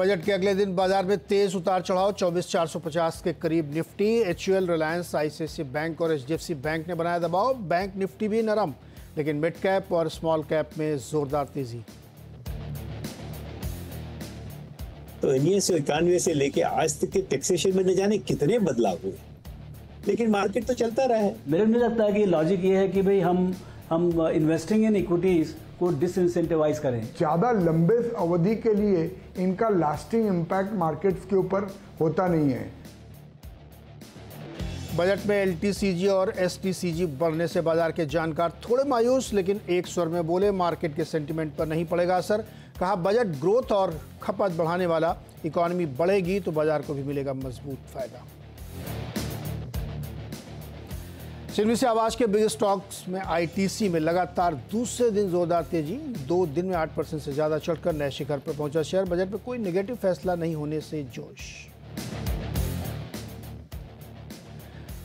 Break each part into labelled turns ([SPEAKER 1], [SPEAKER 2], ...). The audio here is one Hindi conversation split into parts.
[SPEAKER 1] बजट के अगले दिन बाजार में तेज उतार चढ़ाव, 24,450 के करीब Nifty, HUL, Reliance, ICICI bank और एचडीएफसी बैंक ने बनाया दबाव। बैंक निफ्टी भी नरम, लेकिन मिड कैप और स्मॉल कैप में जोरदार तेजी।
[SPEAKER 2] तो 1991 से लेके आज तक के टैक्सेशन में न जाने कितने बदलाव हुए, लेकिन मार्केट तो चलता रहा है।
[SPEAKER 3] मेरे को लगता है कि लॉजिक ये है कि भाई हम इन्वेस्टिंग इन इक्विटीज को डिसइंसेंटिवाइज करें।
[SPEAKER 4] ज्यादा लंबे अवधि के लिए इनका लास्टिंग इम्पैक्ट मार्केट्स के ऊपर होता नहीं है।
[SPEAKER 1] बजट में एलटीसीजी और एसटीसीजी बढ़ने से बाजार के जानकार थोड़े मायूस, लेकिन एक स्वर में बोले मार्केट के सेंटीमेंट पर नहीं पड़ेगा असर। कहा बजट ग्रोथ और खपत बढ़ाने वाला, इकोनॉमी बढ़ेगी तो बाजार को भी मिलेगा मजबूत फायदा। सिडनी से आवाज के बिग स्टॉक्स में आईटीसी में लगातार दूसरे दिन जोरदार तेजी, 2 दिन में 8% से ज्यादा चढ़कर नए शिखर पर पहुंचा शेयर। बजट में कोई नेगेटिव फैसला नहीं होने से जोश।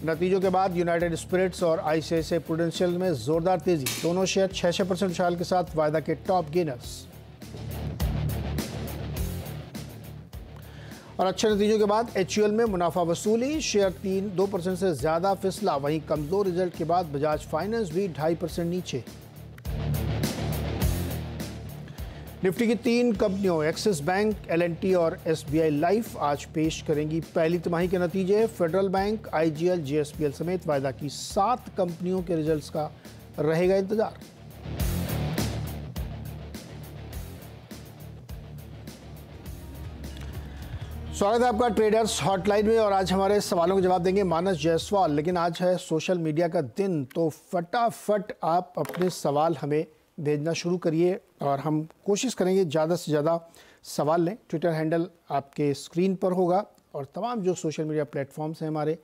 [SPEAKER 1] नतीजों के बाद यूनाइटेड स्पिरिट्स और आईसीआईसीआई प्रूडेंशियल में जोरदार तेजी, दोनों शेयर 6% उछाल के साथ वायदा के टॉप गेनर्स। और अच्छे नतीजों के बाद एचयूएल में मुनाफा वसूली, शेयर 2% से ज्यादा फिसला। वहीं कमजोर रिजल्ट के बाद बजाज फाइनेंस भी 2.5% नीचे। निफ्टी की 3 कंपनियों एक्सिस बैंक, एलएनटी और एसबीआई लाइफ आज पेश करेंगी पहली तिमाही के नतीजे। फेडरल बैंक, आईजीएल, जीएसपीएल समेत वायदा की 7 कंपनियों के रिजल्ट्स का रहेगा इंतजार। स्वागत है आपका ट्रेडर्स हॉटलाइन में, और आज हमारे सवालों के जवाब देंगे मानस जायसवाल। लेकिन आज है सोशल मीडिया का दिन, तो फटाफट आप अपने सवाल हमें भेजना शुरू करिए और हम कोशिश करेंगे ज़्यादा से ज़्यादा सवाल लें। ट्विटर हैंडल आपके स्क्रीन पर होगा और तमाम जो सोशल मीडिया प्लेटफॉर्म्स हैं हमारे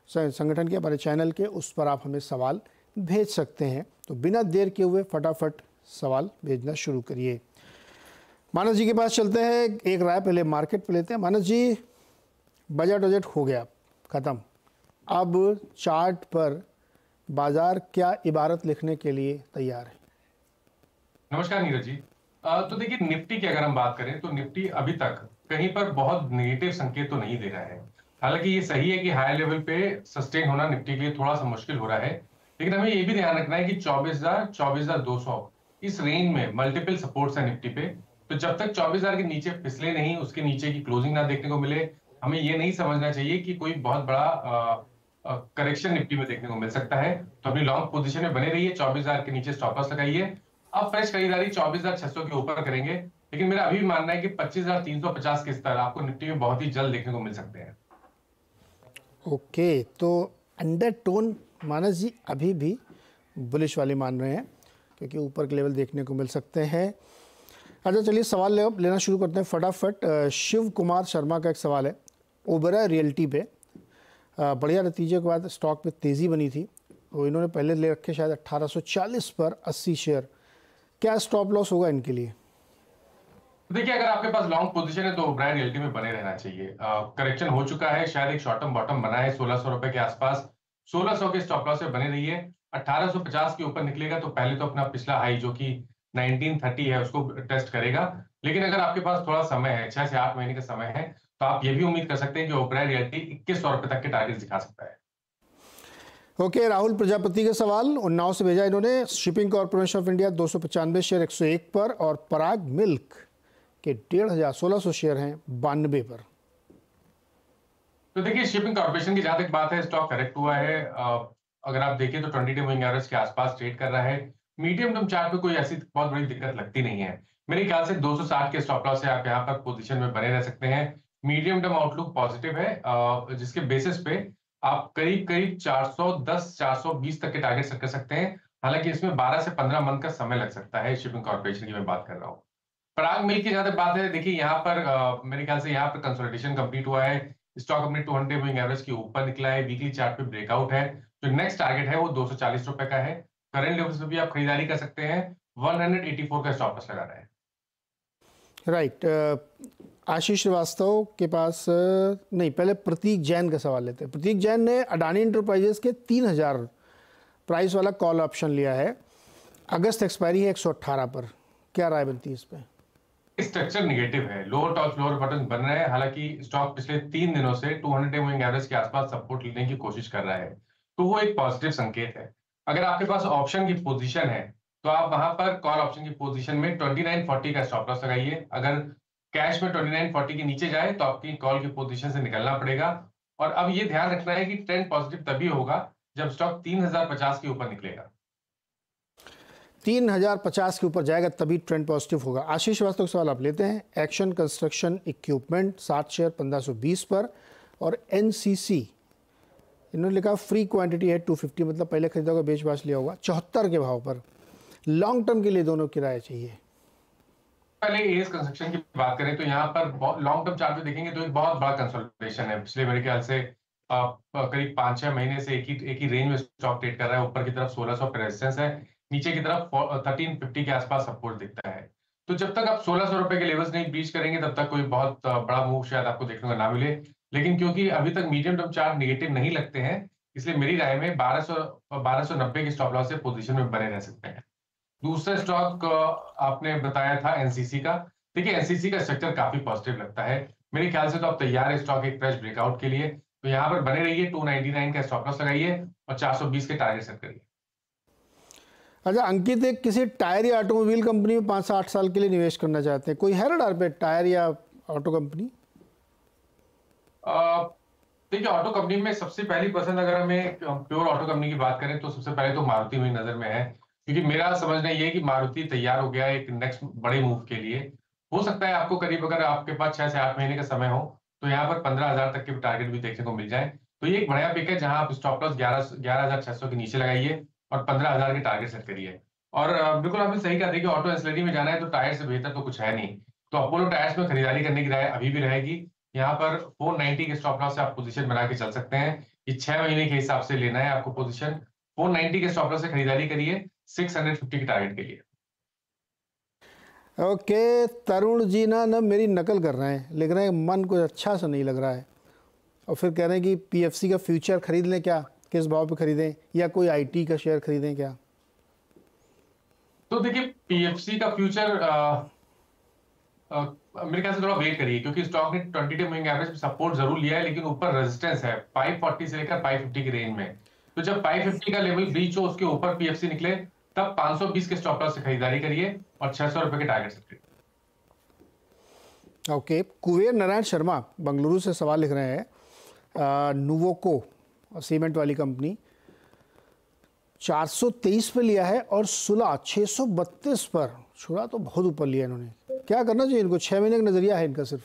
[SPEAKER 1] संगठन के, हमारे चैनल के, उस पर आप हमें सवाल भेज सकते हैं। तो बिना देर के हुए फटाफट सवाल भेजना शुरू करिए। मानस जी के पास चलते हैं, एक राय पहले मार्केट पे लेते हैं। मानस जी, बजट हो गया ख़त्म, अब चार्ट पर बाजार क्या इबारत लिखने के लिए तैयार है?
[SPEAKER 5] नमस्कार नीरज जी। तो देखिए, निफ्टी की अगर हम बात करें तो निफ्टी अभी तक कहीं पर बहुत नेगेटिव संकेत तो नहीं दे रहा है। हालांकि ये सही है कि हाई लेवल पे सस्टेन होना निफ्टी के लिए थोड़ा सा मुश्किल हो रहा है, लेकिन हमें ये भी ध्यान रखना है कि 24,000 24,200 इस रेंज में मल्टीपल सपोर्ट्स है निफ्टी पे। तो जब तक 24,000 के नीचे फिसले नहीं, उसके नीचे की क्लोजिंग ना देखने को मिले, हमें ये नहीं समझना चाहिए कि कोई बहुत बड़ा करेक्शन निफ्टी में देखने को मिल सकता है। तो अपनी लॉन्ग पोजीशन में बने रहिए, 24,000 के नीचे स्टॉप लॉस लगाइए। अब फ्रेश खरीदारी 24,600 के ऊपर करेंगे, लेकिन मेरा अभी भी मानना है कि 25,350 के स्तर आपको निफ्टी में बहुत ही जल्द देखने को मिल सकते हैं।
[SPEAKER 1] ओके, तो अंडरटोन मानस जी अभी भी बुलिश वाले मान रहे हैं, क्योंकि ऊपर के लेवल देखने को मिल सकते हैं। अच्छा, चलिए सवाल लेना शुरू करते हैं फटाफट। शिव कुमार शर्मा का एक सवाल है, ओबेरॉय रियल्टी पे बढ़िया नतीजे के बाद स्टॉक में तेज़ी बनी थी, तो इन्होंने पहले ले रखे शायद 1840 पर 80 शेयर, क्या स्टॉप लॉस होगा इनके लिए?
[SPEAKER 5] देखिए, अगर आपके पास लॉन्ग पोजीशन है तो ओबेरॉय रियल्टी में बने रहना चाहिए। करेक्शन हो चुका है, शायद एक शॉर्ट टर्म बॉटम बना है 1600 रुपए के आसपास। 1600 के स्टॉप लॉस से बने रहिए। 1850 के ऊपर निकलेगा तो पहले तो अपना पिछला हाई जो कि 1930 है उसको टेस्ट करेगा। लेकिन अगर आपके पास थोड़ा समय है, 6 से 8 महीने का समय है, तो आप ये भी उम्मीद कर सकते हैं कि ओबेरॉय रियल्टी 2100 रुपए तक के टारगेट दिखा सकता है।
[SPEAKER 1] ओके, राहुल प्रजापति के सवाल उन्नाव से भेजा इन्होंने। Shipping corporation of India 295 share 101 पर, और पराग मिल्क के 1600 शेयर हैं 92 पर।
[SPEAKER 5] तो देखिए, शिपिंग कॉर्पोरेशन की जहां तक बात है, स्टॉक करेक्ट हुआ है। अगर आप देखें तो 20 मूविंग एवरेज के आसपास ट्रेड कर रहा है। मीडियम टर्म चार्ट पे कोई ऐसी बहुत बड़ी दिक्कत लगती नहीं है। मेरे ख्याल से 260 के स्टॉप लॉस से आप यहाँ पर पोजीशन में बने रह सकते हैं। मीडियम टर्म आउटलुक पॉजिटिव है, जिसके बेसिस पे आप करीब 410 420 तक के टारगेट सेट कर सकते हैं। हालांकि इसमें 12 से 15 मंथ का समय लग सकता है। शिपिंग कॉर्पोरेशन की मैं बात कर रहा हूँ। पराग मिल्क की जहां तक बात है, देखिए यहाँ पर मेरे ख्याल से यहाँ पर कंसोलिडेशन कंप्लीट हुआ है। स्टॉक अपने 200 मूविंग एवरेज के ऊपर निकला है। वीकली चार्ट पे ब्रेकआउट है। जो नेक्स्ट टारगेट है वो 240 रुपए का है। करंट लेवल्स पे भी आप खरीदारी कर सकते हैं। 184 का स्टॉप लॉस लगा रहा है।
[SPEAKER 1] राइट, आशीष श्रीवास्तव के पास नहीं, पहले प्रतीक जैन का सवाल लेते हैं। प्रतीक जैन ने अडानी इंटरप्राइजेस के 3000 प्राइस वाला कॉल ऑप्शन लिया है, अगस्त एक्सपायरी है 118 पर, क्या राय बनती है इस पर?
[SPEAKER 5] स्ट्रक्चर निगेटिव है, लोअर टॉप फ्लोर बटन बन रहे हैं। हालांकि स्टॉक पिछले 3 दिनों से 200 डे मूविंग एवरेज के आसपास सपोर्ट लेने की कोशिश कर रहा है, तो वो एक पॉजिटिव संकेत है। अगर आपके पास ऑप्शन की पोजीशन है तो आप वहां पर कॉल ऑप्शन की पोजीशन में 2940 का स्टॉप लॉस लगाइए। अगर कैश में 2940 के नीचे जाए तो आपकी कॉल की पोजीशन से निकलना पड़ेगा। और अब ये ध्यान रखना है कि ट्रेंड पॉजिटिव तभी होगा जब स्टॉक 3050 के ऊपर निकलेगा।
[SPEAKER 1] 3050 के ऊपर जाएगा तभी ट्रेंड पॉजिटिव होगा। आशीष श्रीवास्तव का सवाल आप लेते हैं। एक्शन कंस्ट्रक्शन इक्विपमेंट 7 शेयर 1520 पर, और एनसीसी इन्होंने लिखा फ्री क्वांटिटी है 250, मतलब पहले खरीदा होगा बेच बाच लिया होगा 74 के भाव पर। लॉन्ग टर्म के लिए दोनों किराए चाहिए।
[SPEAKER 5] पहले एस कंस्ट्रक्शन की बात करें तो यहाँ पर लॉन्ग टर्म चार्ट में देखेंगे तो एक बहुत बड़ा कंसोलिडेशन है। पिछले मेरे ख्याल से करीब 5-6 महीने से एक ही रेंज में स्टॉक ट्रेड कर रहा है। ऊपर की तरफ 1600 पे रेजिस्टेंस है, नीचे की तरफ 1350 के आसपास सपोर्ट दिखता है। तो जब तक आप 1600 रुपए के लेवल्स नहीं ब्रीच करेंगे तब तक कोई बहुत बड़ा मूव शायद आपको देखने को ना मिले। लेकिन क्योंकि अभी तक मीडियम टर्म चार्ट नेगेटिव नहीं लगते हैं, इसलिए मेरी राय में 1290 की स्टॉप लॉस से पोजीशन में बने रह सकते हैं। दूसरा स्टॉक आपने बताया था एनसीसी का। देखिए एनसीसी का स्ट्रक्चर काफी पॉजिटिव लगता है। मेरे ख्याल से तो आप तैयार है स्टॉक एक फ्रेश ब्रेकआउट के लिए। तो यहाँ पर बने रहिए, 299 का स्टॉप लॉस लगाइए और 420 के टारगेट सेट करिए।
[SPEAKER 1] अच्छा अंकित, एक किसी टायर या ऑटोमोबाइल कंपनी में 5 से 8 साल के लिए निवेश करना चाहते हैं, कोई है रडार पे टायर या ऑटो कंपनी?
[SPEAKER 5] देखिए ऑटो कंपनी में सबसे पहली पसंद, अगर हमें प्योर ऑटो कंपनी की बात करें तो सबसे पहले तो मारुति मेरी नजर में है। क्योंकि मेरा समझना ये है कि मारुति तैयार हो गया है एक नेक्स्ट बड़े मूव के लिए। हो सकता है आपको करीब, अगर आपके पास 6 से 8 महीने का समय हो तो यहाँ पर 15,000 तक के टारगेट भी देखने को मिल जाए। तो ये एक बढ़िया पिक है जहां आप स्टॉप लॉस 11,600 के नीचे लगाइए और 15,000 के टारगेट सेट करिए। और बिल्कुल आपने सही कहा, देखिए ऑटो एंसिलरी में जाना है तो टायर से बेहतर तो कुछ है नहीं। तो अपोलो टायर्स में खरीदारी करने की राय अभी भी रहेगी। यहाँ पर 490 के स्टॉप लॉस से आप पोजीशन बना के चल सकते हैं। ये 6 महीने के हिसाब से लेना है आपको पोजीशन। 490 के स्टॉप लॉस से खरीदारी करिए 650 के टारगेट के लिए।
[SPEAKER 1] ओके, तरुण जी ना मेरी नकल कर रहे हैं, लिख रहे हैं मन कुछ अच्छा सा नहीं लग रहा है, और फिर कह रहे हैं कि पीएफसी का फ्यूचर खरीद लें क्या, किस भाव पे खरीदें, या कोई आईटी का शेयर खरीदें क्या?
[SPEAKER 5] तो देखिए पीएफसी का फ्यूचर मेरे ख्याल से थोड़ा वेट करिए, क्योंकि स्टॉक ने 20 डे मूविंग एवरेज सपोर्ट जरूर लिया है, लेकिन ऊपर रेजिस्टेंस है 540 से लेकर 550 की रेंज में। तो जब 550 का लेवल ब्रीच हो, उसके ऊपर पीएफसी निकले, तब 520 के स्टॉप लॉस से खरीदारी करिए और 600 रुपए के टारगेट सेट करिए।
[SPEAKER 1] ओके, कुबेर नारायण शर्मा बंगलुरु से सवाल लिख रहे हैं। नुवोको सीमेंट वाली कंपनी 423 पे लिया है और सुला 632 पर, छुड़ा तो बहुत ऊपर लिया इन्होंने, क्या करना चाहिए इनको? 6 महीने का नजरिया है इनका सिर्फ।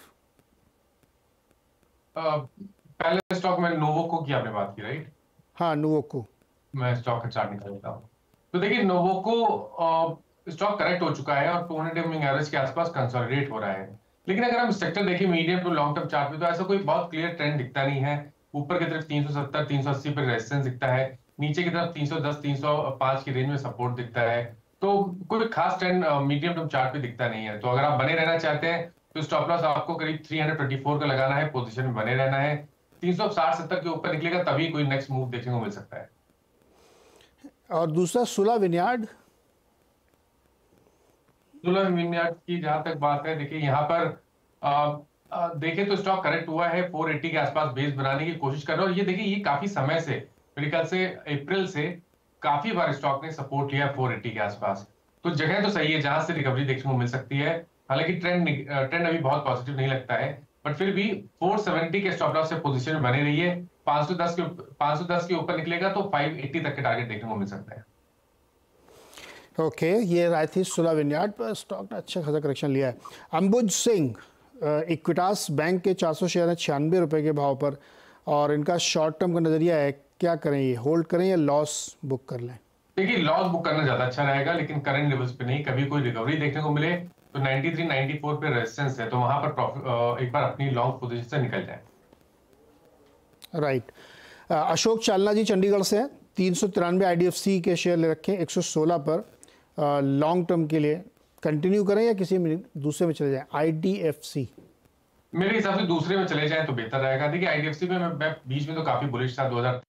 [SPEAKER 5] पहले स्टॉक में नोवोको की आपने बात की, राइट?
[SPEAKER 1] हाँ नुवोको।
[SPEAKER 5] मैं स्टॉक का चार्ट निकाल देता हूँ। तो देखिए नोवोको स्टॉक करेक्ट हो चुका है और 200 डे मूविंग एवरेज के आसपास कंसोलिडेट हो रहा है। लेकिन अगर हम सेक्टर देखें medium to long term chart में, तो ऐसा कोई बहुत क्लियर ट्रेंड दिखता नहीं है। ऊपर की तरफ 370 380 पर रेजिस्टेंस दिखता है, नीचे की तरफ 310 305 की रेंज में सपोर्ट दिखता है। तो कोई खास ट्रेंड मीडियम टर्म चार्ट पे दिखता नहीं है। तो अगर आप बने रहना चाहते हैं तो स्टॉप लॉस आपको करीब 324 का लगाना है, पोजीशन में बने रहना है। 360-70 के ऊपर निकलेगा तभी कोई नेक्स्ट मूव देखने को मिल सकता है।
[SPEAKER 1] और दूसरा सुला विनयार्ड।
[SPEAKER 5] सुला विनयार्ड की जहां तक बात है, देखिए यहाँ पर देखें तो स्टॉक करेक्ट हुआ है, 480 के आसपास बेस बनाने की कोशिश कर रहा है। और ये देखिए ये काफी समय से, मेरे ख्याल से अप्रैल से काफी बार स्टॉक ने सपोर्ट लिया 480 के आसपास। तो जगह तो सही है जहां से रिकवरी देखने को मिल सकती है। हालांकि ट्रेंड अभी बहुत पॉजिटिव नहीं लगता है, बट फिर भी 470 के स्टॉप लॉस से पोजीशन में बने रहिए। 510 के ऊपर निकलेगा तो 580 तक के टारगेट देखने को मिल सकता है।
[SPEAKER 1] ओके, ये राय थी सुला विनयार्ड पर, स्टॉक ने अच्छा खासा करेक्शन लिया है। अंबुज सिंह इक्विटास बैंक के 400 शेयर है 96 रुपए के भाव पर, और इनका शॉर्ट टर्म का नजरिया है, क्या करें, ये होल्ड करें या लॉस बुक कर लें?
[SPEAKER 5] देखिए लॉस बुक करना ज्यादा अच्छा रहेगा, लेकिन करंट लेवल्स पे नहीं। कभी कोई रिकवरी देखने को मिले तो 93 94 पे रेजिस्टेंस है, तो वहां पर एक बार अपनी लॉन्ग पोजीशन से निकल जाए।
[SPEAKER 1] राइट। अशोक चालना जी चंडीगढ़ से हैं, 393 आईडीएफसी के शेयर ले रखे हैं 116 पर। लॉन्ग टर्म के लिए कंटिन्यू करें या किसी में दूसरे में चले जाएं? आईडीएफसी
[SPEAKER 5] मेरे हिसाब से दूसरे में चले जाएं तो बेहतर रहेगा। देखिए आईडीएफसी में मैं बीच में तो काफी बुलिश था 2000।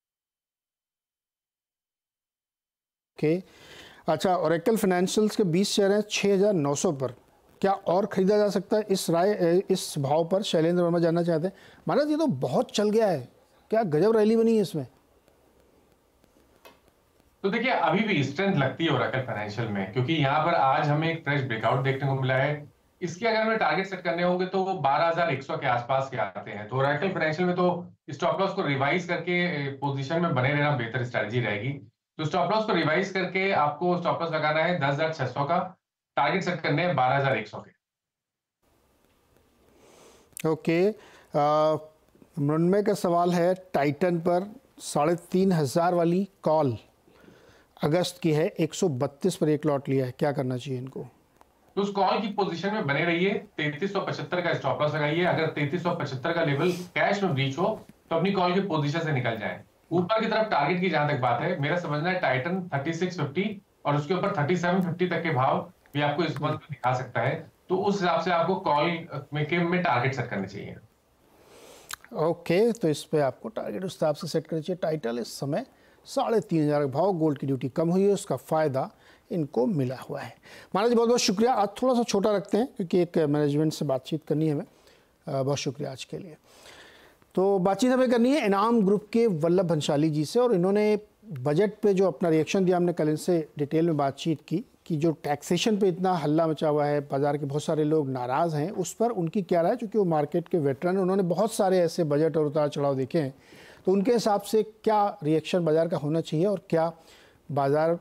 [SPEAKER 1] ओके, अच्छा, ओरेकल फाइनेंशियल्स के 20 शेयर हैं 6,900 पर, क्या और खरीदा जा सकता है? इस भाव पर शैलेंद्र वर्मा जानना चाहते हैं। महाराज ये तो बहुत चल गया है, क्या गजब रैली बनी है इसमें।
[SPEAKER 5] तो देखिए अभी भी स्ट्रेंथ लगती है ओरेकल फाइनेंशियल में, क्योंकि यहाँ पर आज हमें एक फ्रेश ब्रेकआउट देखने को मिला है। इसके अगर हमें टारगेट सेट करने होंगे तो वो 12,100 के आसपास के आते हैं। तो ओरेकल फाइनेंशियल में तो स्टॉप लॉस को रिवाइज करके पोजीशन में बने रहना बेहतर स्ट्रेटजी रहेगी। तो स्टॉप लॉस को रिवाइज करके आपको स्टॉप लॉस लगाना है 10,600 का, टारगेट सेट करने हैं 12,100 के।
[SPEAKER 1] ओके, मृण्मय का सवाल है टाइटन पर 3,500 वाली कॉल अगस्त की है, 132 पर एक लॉट लिया है, क्या करना चाहिए इनको?
[SPEAKER 5] तो उस कॉल की पोजीशन में बने रहिए, 3375 का स्टॉप लॉस लगाइए। अगर 3375 का लेवल कैश में ब्रीच हो तो अपनी कॉल की पोजीशन से निकल जाए। ऊपर की तरफ टारगेट की जहां तक बात है, मेरा समझना है टाइटन 3650 और उसके ऊपर 3750 तक के भाव भी आपको इस मंथ में दिखा सकता है। तो उस हिसाब से आपको कॉल में टारगेट सेट करने चाहिए।
[SPEAKER 1] ओके, तो इस पे आपको टारगेट उस हिसाब से सेट करना चाहिए। टाइटल इस समय 3,500 का भाव, गोल्ड की ड्यूटी कम हुई है, उसका फ़ायदा इनको मिला हुआ है। महाराज बहुत बहुत शुक्रिया। आज थोड़ा सा छोटा रखते हैं क्योंकि एक मैनेजमेंट से बातचीत करनी है हमें। बहुत शुक्रिया आज के लिए। तो बातचीत हमें करनी है इनाम ग्रुप के वल्लभ भंसाली जी से, और इन्होंने बजट पे जो अपना रिएक्शन दिया, हमने कल इनसे डिटेल में बातचीत की कि जो टैक्सेशन पे इतना हल्ला मचा हुआ है, बाज़ार के बहुत सारे लोग नाराज़ हैं, उस पर उनकी क्या राय है। चूँकि वो मार्केट के वेटरन, उन्होंने बहुत सारे ऐसे बजट और उतार चढ़ाव देखे हैं, तो उनके हिसाब से क्या रिएक्शन बाज़ार का होना चाहिए और क्या बाज़ार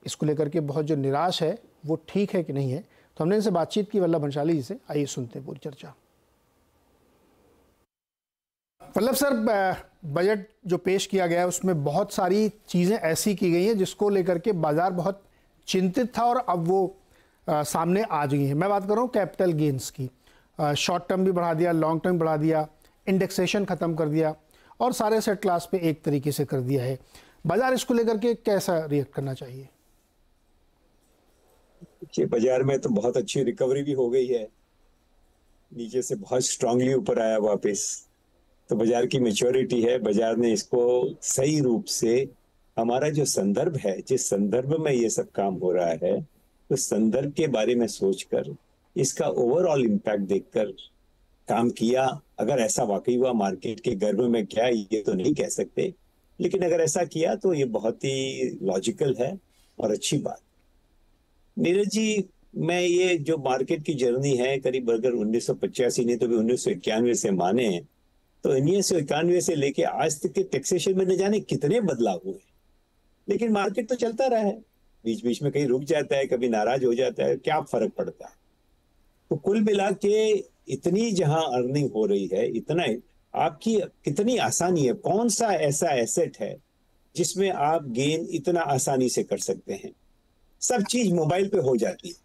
[SPEAKER 1] इसको लेकर के बहुत जो निराश है वो ठीक है कि नहीं है। तो हमने इनसे बातचीत की वल्लभ भंसाली जी से, आइए सुनते हैं पूरी चर्चा। वल्लभ सर, बजट जो पेश किया गया है उसमें बहुत सारी चीज़ें ऐसी की गई हैं जिसको लेकर के बाज़ार बहुत चिंतित था और अब वो सामने आ गई हैं। मैं बात कर रहा हूँ कैपिटल गेंस की। शॉर्ट टर्म भी बढ़ा दिया, लॉन्ग टर्म बढ़ा दिया, इंडेक्सेशन ख़त्म कर दिया और सारे सेट क्लास पे एक तरीके से कर दिया है। बाजार इसको लेकर के कैसा रिएक्ट करना चाहिए?
[SPEAKER 2] कि बाजार में तो बहुत अच्छी रिकवरी भी हो गई है, नीचे से बहुत स्ट्रांगली ऊपर आया वापस। तो बाजार की मैच्योरिटी है, बाजार ने इसको सही रूप से, हमारा जो संदर्भ है, जिस संदर्भ में ये सब काम हो रहा है, तो संदर्भ के बारे में सोचकर, इसका ओवरऑल इम्पैक्ट देखकर काम किया। अगर ऐसा वाकई हुआ मार्केट के गर्भ में, क्या ये तो नहीं कह सकते, लेकिन अगर ऐसा किया तो ये बहुत ही लॉजिकल है और अच्छी बात। नीरज जी, मैं ये जो मार्केट की जर्नी है, करीब अगर 1985 नहीं तो भी 1991 से माने, तो 1991 से लेके आज तक के टैक्सेशन में न जाने कितने बदलाव हुए, लेकिन मार्केट तो चलता रहा है। बीच बीच में कहीं रुक जाता है, कभी नाराज हो जाता है, क्या फर्क पड़ता है। तो कुल मिला के इतनी जहां अर्निंग हो रही है, इतना आपकी कितनी आसानी है, कौन सा ऐसा एसेट है जिसमें आप गेन इतना आसानी से कर सकते हैं। सब चीज मोबाइल पे हो जाती है,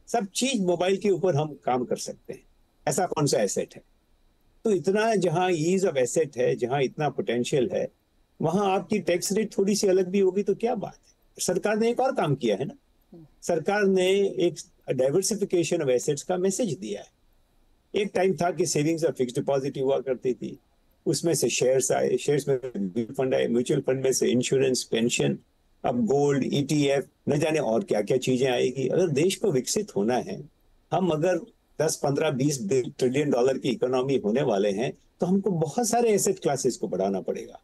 [SPEAKER 2] सब चीज मोबाइल के ऊपर हम काम कर सकते हैं। ऐसा कौन सा एसेट है? तो इतना जहां ईज ऑफ एसेट है, जहां इतना पोटेंशियल है, वहां आपकी टैक्स रेट थोड़ी सी अलग भी होगी तो क्या बात है। सरकार ने एक और काम किया है ना, सरकार ने एक डाइवर्सिफिकेशन ऑफ एसेट्स का मैसेज दिया है। एक टाइम था कि सेविंग्स और फिक्स डिपॉजिट हुआ करती थी, उसमें से शेयर्स आए, शेयर्स में फंड आए, म्यूचुअल फंड में से इंश्योरेंस, पेंशन, अब गोल्ड, ईटीएफ, न जाने और क्या क्या चीजें आएगी। अगर देश को विकसित होना है, हम अगर 10, 15, 20 ट्रिलियन डॉलर की इकोनॉमी होने वाले हैं, तो हमको बहुत सारे एसेट क्लासेस को बढ़ाना पड़ेगा।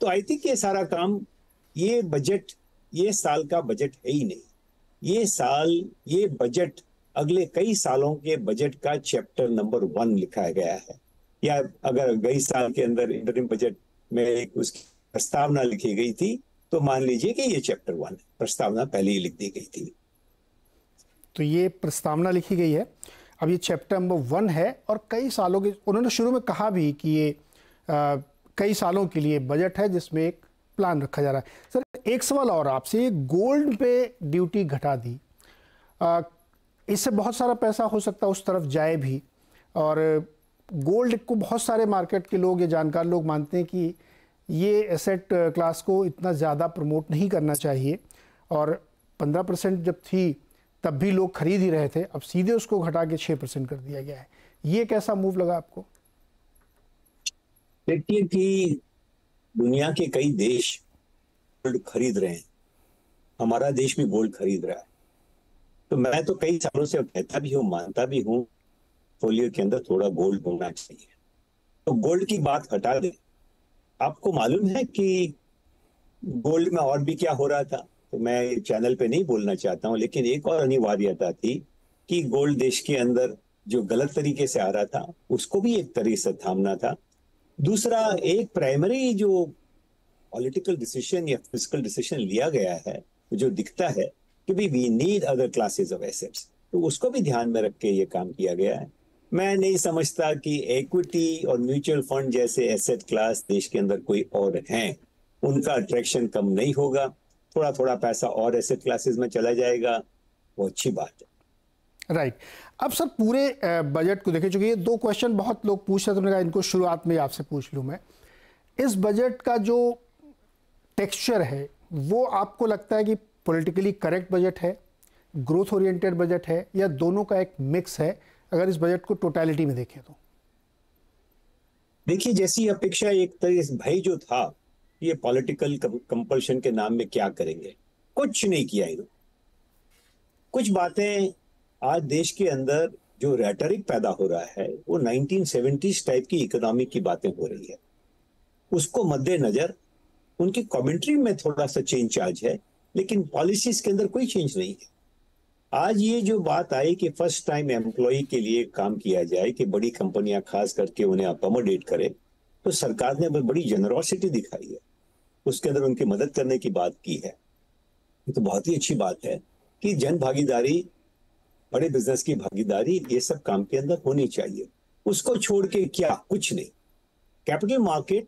[SPEAKER 2] तो आई थिंक ये सारा काम, ये बजट, ये साल का बजट है ही नहीं, ये साल, ये बजट अगले कई सालों के बजट का चैप्टर नंबर 1 लिखा गया है। या अगर गई साल के अंदर इंटरिम बजट में एक उसकी प्रस्तावना लिखी गई थी, तो मान लीजिए कि ये चैप्टर 1 है, प्रस्तावना पहले ही लिख दी गई थी।
[SPEAKER 1] तो ये प्रस्तावना लिखी गई है, अब ये चैप्टर नंबर 1 है और कई सालों के, उन्होंने शुरू में कहा भी कि ये कई सालों के लिए बजट है जिसमें एक प्लान रखा जा रहा है। सर एक सवाल और आपसे, ये गोल्ड पे ड्यूटी घटा दी, इससे बहुत सारा पैसा हो सकता है उस तरफ जाए भी, और गोल्ड को बहुत सारे मार्केट के लोग या जानकार लोग मानते हैं कि ये एसेट क्लास को इतना ज़्यादा प्रमोट नहीं करना चाहिए, और 15% जब थी तब भी लोग खरीद ही रहे थे, अब सीधे उसको घटा के 6% कर दिया गया है। ये कैसा मूव लगा आपको?
[SPEAKER 2] देखिए कि दुनिया के कई देश गोल्ड खरीद रहे हैं, हमारा देश भी गोल्ड खरीद रहा है। तो मैं तो कई सालों से कहता भी हूँ, मानता भी हूँ, पोर्टफोलियो के अंदर थोड़ा गोल्ड होना चाहिए। तो गोल्ड की बात हटा दे, आपको मालूम है कि गोल्ड में और भी क्या हो रहा था? तो मैं चैनल पे नहीं बोलना चाहता हूँ, लेकिन एक और अनिवार्यता थी कि गोल्ड देश के अंदर जो गलत तरीके से आ रहा था उसको भी एक तरीके से थामना था। दूसरा, एक प्राइमरी जो पॉलिटिकल डिसीजन या फिजिकल डिसीजन लिया गया है, जो दिखता है कि भाई we need other classes of assets, तो उसको भी ध्यान में रख के ये काम किया गया है। मैं नहीं समझता कि इक्विटी और म्यूचुअल फंड जैसे एसेट क्लास देश के अंदर कोई और हैं, उनका अट्रैक्शन कम नहीं होगा। थोड़ा थोड़ा पैसा और एसेट क्लासेस में चला जाएगा, वो अच्छी बात है।
[SPEAKER 1] राइट। अब सर पूरे बजट को देखे, चुके ये दो क्वेश्चन बहुत लोग पूछ रहे थे, मैंने कहा इनको शुरुआत में आपसे पूछ लूँ मैं। इस बजट का जो टेक्सचर है वो आपको लगता है कि पॉलिटिकली करेक्ट बजट है, ग्रोथ ओरिएंटेड बजट है, या दोनों का एक मिक्स है, अगर इस बजट को टोटलिटी में देखें तो?
[SPEAKER 2] देखिए, जैसी अपेक्षा, एक तरह से भय जो था, ये पॉलिटिकल कंपल्शन के नाम में क्या करेंगे, कुछ नहीं किया इन्होंने। कुछ बातें आज देश के अंदर जो रेटरिक पैदा हो रहा है वो 1970s टाइप की इकोनॉमी की बातें हो रही है, उसको मद्देनजर उनकी कमेंट्री में थोड़ा सा चेंज चार्ज है, लेकिन पॉलिसीज के अंदर कोई चेंज नहीं है। आज ये जो बात आई कि फर्स्ट टाइम एम्प्लॉय के लिए काम किया जाए, कि बड़ी कंपनियां खास करके उन्हें अकोमोडेट करे, तो सरकार ने बड़ी जेनरोसिटी दिखाई है, उसके अंदर उनकी मदद करने की बात की है। तो बहुत ही अच्छी बात है कि जन भागीदारी, बड़े बिजनेस की भागीदारी, ये सब काम के अंदर होनी चाहिए। उसको छोड़ के क्या, कुछ नहीं। Capital market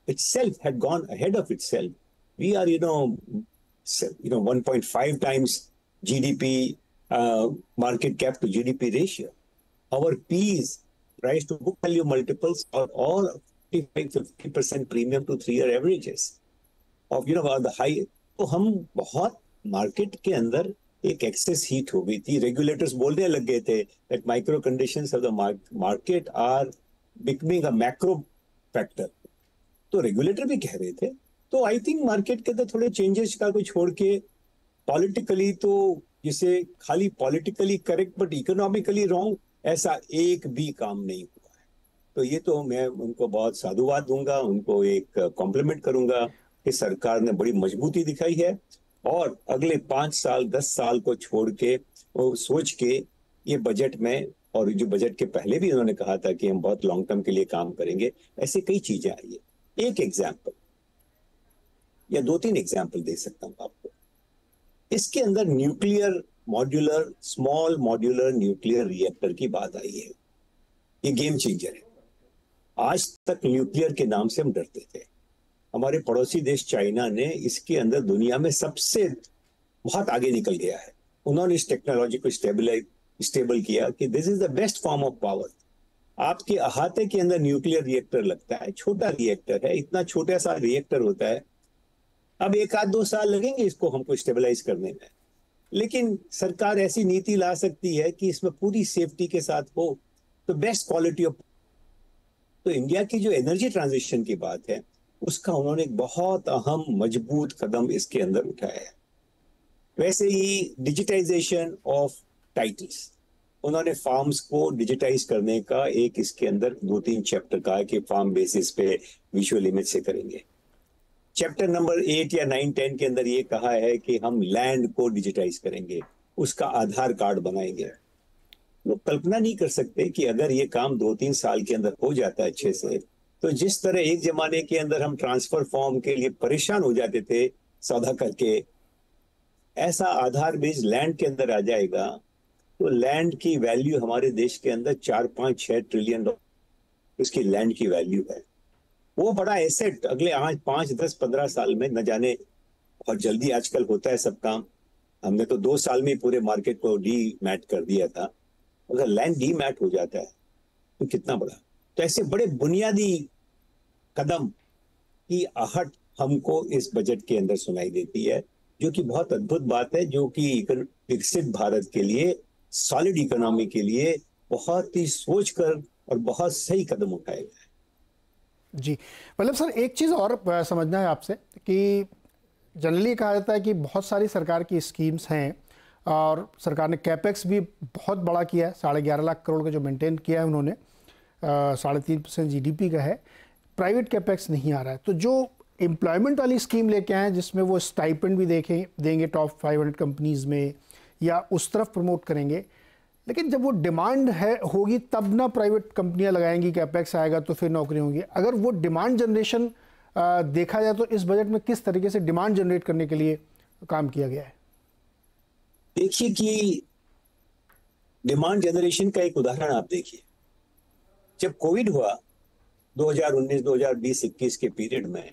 [SPEAKER 2] itself had gone ahead of itself. We are, 1.5 times GDP, market cap to GDP ratio. Our P's, price to book value multiples, are all 55-50% premium to 3-year averages of, the high. तो हम बहुत मार्केट के अंदर एक एक्सेस हीट हो गई थी। रेगुलेटर्स बोलने लग गए थे that micro conditions of the market are becoming a macro factor. तो रेगुलेटर भी कह रहे थे। तो आई थिंक मार्केट के अंदर थोड़े चेंजेस का को छोड़ के पॉलिटिकली, तो जिसे खाली politically correct but economically wrong, ऐसा एक भी काम नहीं हुआ है। तो ये तो मैं उनको बहुत साधुवाद दूंगा, उनको एक कॉम्प्लीमेंट करूंगा कि सरकार ने बड़ी मजबूती दिखाई है, और अगले 5 साल 10 साल को छोड़ के वो सोच के ये बजट में, और जो बजट के पहले भी उन्होंने कहा था कि हम बहुत लॉन्ग टर्म के लिए काम करेंगे, ऐसे कई चीजें आई है। एक एग्जाम्पल या 2-3 एग्जाम्पल दे सकता हूं आपको। इसके अंदर nuclear modular, small modular nuclear reactor की बात आई है। ये गेम चेंजर है। आज तक न्यूक्लियर के नाम से हम डरते थे। हमारे पड़ोसी देश चाइना ने इसके अंदर दुनिया में सबसे बहुत आगे निकल गया है। उन्होंने इस टेक्नोलॉजी को स्टेबल किया कि this is the best form of power. आपके अहाते के अंदर न्यूक्लियर रिएक्टर लगता है, छोटा रिएक्टर है, इतना छोटा सा रिएक्टर होता है। अब 1-2 साल लगेंगे इसको हमको स्टेबलाइज करने में, लेकिन सरकार ऐसी नीति ला सकती है कि इसमें पूरी सेफ्टी के साथ हो, तो बेस्ट क्वालिटी ऑफ। तो इंडिया की जो एनर्जी ट्रांजिशन की बात है, उसका उन्होंने एक बहुत अहम मजबूत कदम इसके अंदर उठाया है। वैसे ही डिजिटाइजेशन ऑफ टाइटल्स, उन्होंने फार्म्स को डिजिटाइज करने का एक इसके अंदर 2-3 चैप्टर कहा कि फार्म बेसिस पे विजुअल इमेज से करेंगे। चैप्टर नंबर 8 या 9, 10 के अंदर ये कहा है कि हम लैंड को डिजिटाइज करेंगे, उसका आधार कार्ड बनाएंगे। लोग कल्पना नहीं कर सकते कि अगर ये काम 2-3 साल के अंदर हो जाता है अच्छे से, तो जिस तरह एक जमाने के अंदर हम ट्रांसफर फॉर्म के लिए परेशान हो जाते थे सौदा करके, ऐसा आधार बेस्ड लैंड के अंदर आ जाएगा, तो लैंड की वैल्यू हमारे देश के अंदर 4-5-6 ट्रिलियन डॉलर उसकी लैंड की वैल्यू है। वो बड़ा एसेट अगले 5, 10, 15 साल में न जाने, और जल्दी आजकल होता है सब काम। हमने तो 2 साल में पूरे मार्केट को डी मैट कर दिया था। अगर लैंड डी मैट हो जाता है तो कितना बड़ा। तो ऐसे बड़े बुनियादी कदम की आहट हमको इस बजट के अंदर सुनाई देती है, जो कि बहुत अद्भुत बात है, जो कि विकसित भारत के लिए, सॉलिड इकोनॉमी के लिए बहुत ही सोचकर और बहुत सही कदम उठाए गए।
[SPEAKER 1] जी, मतलब सर एक चीज़ और समझना है आपसे कि जनरली कहा जाता है कि बहुत सारी सरकार की स्कीम्स हैं और सरकार ने कैपेक्स भी बहुत बड़ा किया है, 11.5 लाख करोड़ का जो मेंटेन किया है उन्होंने, 3.5% GDP का है। प्राइवेट कैपेक्स नहीं आ रहा है। तो जो एम्प्लॉयमेंट वाली स्कीम लेके आए हैं जिसमें वो स्टाइपेंड भी देंगे टॉप 500 कंपनीज़ में, या उस तरफ प्रमोट करेंगे, लेकिन जब वो डिमांड होगी तब ना प्राइवेट कंपनियां लगाएंगी, कैपेक्स आएगा तो फिर नौकरी होंगी। अगर वो डिमांड जनरेशन देखा जाए तो इस बजट में किस तरीके से डिमांड जनरेट करने के लिए काम किया गया है?
[SPEAKER 2] देखिए कि डिमांड जनरेशन का एक उदाहरण आप देखिए, जब कोविड हुआ 2019, 2020, 21 के पीरियड में,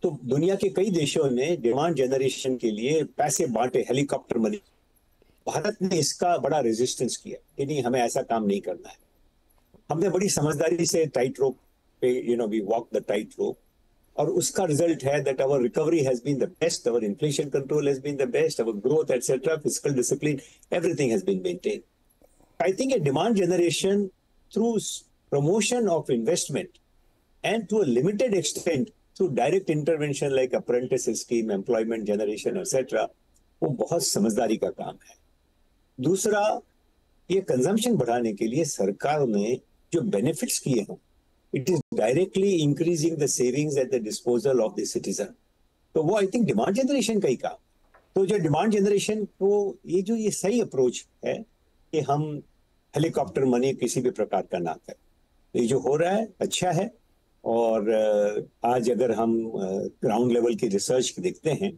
[SPEAKER 2] तो दुनिया के कई देशों ने डिमांड जनरेशन के लिए पैसे बांटे, हेलीकॉप्टर मनी। भारत ने इसका बड़ा रेजिस्टेंस किया कि नहीं, हमें ऐसा काम नहीं करना है। हमने बड़ी समझदारी से टाइट रोप पे we walk the tight rope, और उसका रिजल्ट है that our recovery has been the best, our inflation control has been the best, our growth etcetera, fiscal discipline, everything has been maintained. I think a demand generation through promotion of investment and to a limited extent through direct intervention like apprentice scheme, employment generation, etc., वो बहुत समझदारी का काम है। दूसरा, ये कंजम्पशन बढ़ाने के लिए सरकार ने जो बेनिफिट्स किए हैं, it is directly increasing the savings at the disposal of the citizen. तो वो आई थिंक डिमांड जनरेशन का ही काम। तो जो डिमांड जनरेशन को ये सही अप्रोच है कि हम हेलीकॉप्टर मनी किसी भी प्रकार का ना करें। ये जो हो रहा है अच्छा है, और आज अगर हम ग्राउंड लेवल की रिसर्च देखते हैं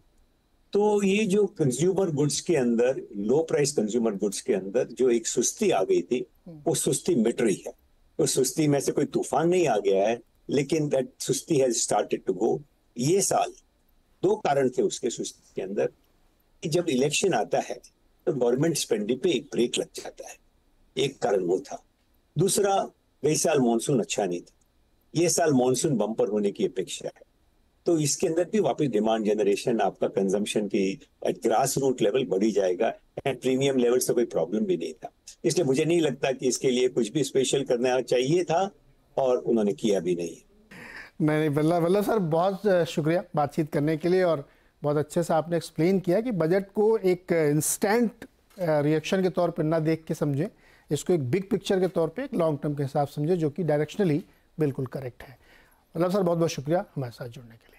[SPEAKER 2] तो ये जो कंज्यूमर गुड्स के अंदर, लो प्राइस कंज्यूमर गुड्स के अंदर जो एक सुस्ती आ गई थी, वो सुस्ती मिट रही है। उस सुस्ती में से कोई तूफान नहीं आ गया है, लेकिन दैट सुस्ती हैज स्टार्टेड टू गो। ये साल 2 कारण थे उसके सुस्ती के अंदर। जब इलेक्शन आता है तो गवर्नमेंट स्पेंडिंग पे एक ब्रेक लग जाता है, एक कारण वो था। दूसरा, गई साल मानसून अच्छा नहीं था, ये साल मानसून बम्पर होने की अपेक्षा है, तो इसके अंदर भी वापस डिमांड जनरेशन, आपका कंजम्पशन की एट ग्रास रूट लेवल बढ़ी जाएगा। एंड प्रीमियम लेवल से कोई प्रॉब्लम भी नहीं था, इसलिए मुझे नहीं लगता कि इसके लिए कुछ भी स्पेशल करना चाहिए था, और उन्होंने किया भी नहीं।
[SPEAKER 1] नहीं, वल्लभ सर, बहुत शुक्रिया बातचीत करने के लिए, और बहुत अच्छे से आपने एक्सप्लेन किया कि बजट को एक इंस्टेंट रिएक्शन के तौर पर ना देख के समझें, इसको एक बिग पिक्चर के तौर पे, एक लॉन्ग टर्म के हिसाब समझे, जो कि डायरेक्शनली बिल्कुल करेक्ट है। मतलब सर, बहुत बहुत शुक्रिया हमारे साथ जुड़ने के लिए।